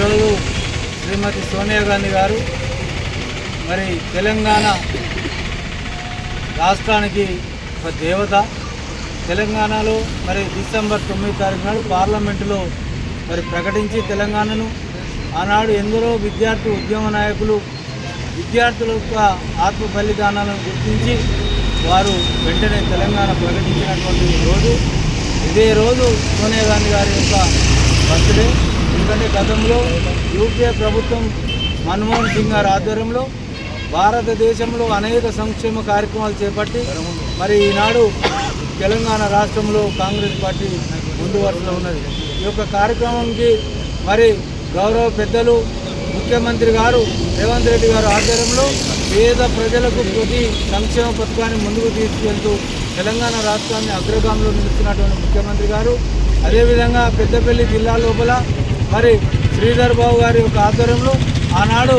ఈరోజు శ్రీమతి సోనియా గాంధీ గారు మరి తెలంగాణ రాష్ట్రానికి ఒక దేవత. తెలంగాణలో మరి డిసెంబర్ 9 తారీఖు నాడు పార్లమెంటులో మరి ప్రకటించి తెలంగాణను ఆనాడు ఎందరో విద్యార్థి ఉద్యమ నాయకులు విద్యార్థుల యొక్క ఆత్మ బలిదానాలను గుర్తించి వారు వెంటనే తెలంగాణ ప్రకటించినటువంటి రోజు. ఇదే రోజు సోనియా గాంధీ గారి యొక్క బర్త్డే. ఎందుకంటే గతంలో యూపీఏ ప్రభుత్వం మన్మోహన్ సింగ్ గారి ఆధ్వర్యంలో భారతదేశంలో అనేక సంక్షేమ కార్యక్రమాలు చేపట్టి మరి ఈనాడు తెలంగాణ రాష్ట్రంలో కాంగ్రెస్ పార్టీ ముందు వరుసలో ఉన్నది. ఈ యొక్క కార్యక్రమంకి మరి గౌరవ పెద్దలు ముఖ్యమంత్రి గారు రేవంత్ రెడ్డి గారు ఆధ్వర్యంలో పేద ప్రజలకు ప్రతి సంక్షేమ పథకాన్ని ముందుకు తీసుకెళ్తూ తెలంగాణ రాష్ట్రాన్ని అగ్రగామిలో నిలుస్తున్నటువంటి ముఖ్యమంత్రి గారు, అదేవిధంగా పెద్దపల్లి జిల్లా లోపల మరి శ్రీధర్ బాబు గారి యొక్క ఆధ్వర్యంలో ఆనాడు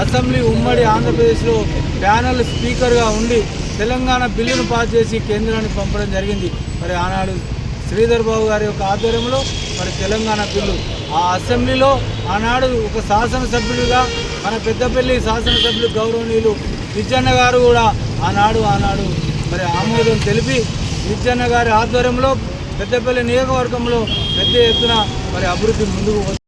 అసెంబ్లీ ఉమ్మడి ఆంధ్రప్రదేశ్లో ప్యానెల్ స్పీకర్గా ఉండి తెలంగాణ బిల్లును పాస్ చేసి కేంద్రానికి పంపడం జరిగింది. మరి ఆనాడు శ్రీధర్ బాబు గారి యొక్క ఆధ్వర్యంలో మరి తెలంగాణ బిల్లు ఆ అసెంబ్లీలో ఆనాడు ఒక శాసనసభ్యులుగా మన పెద్దపల్లి శాసనసభ్యులు గౌరవనీయులు విజ్జన్న గారు కూడా ఆనాడు మరి ఆమోదం తెలిపి విజ్జన్న గారి ఆధ్వర్యంలో పెద్దపల్లి నియోజకవర్గంలో పెద్ద ఎత్తున మరి అభివృద్ధి ముందుకు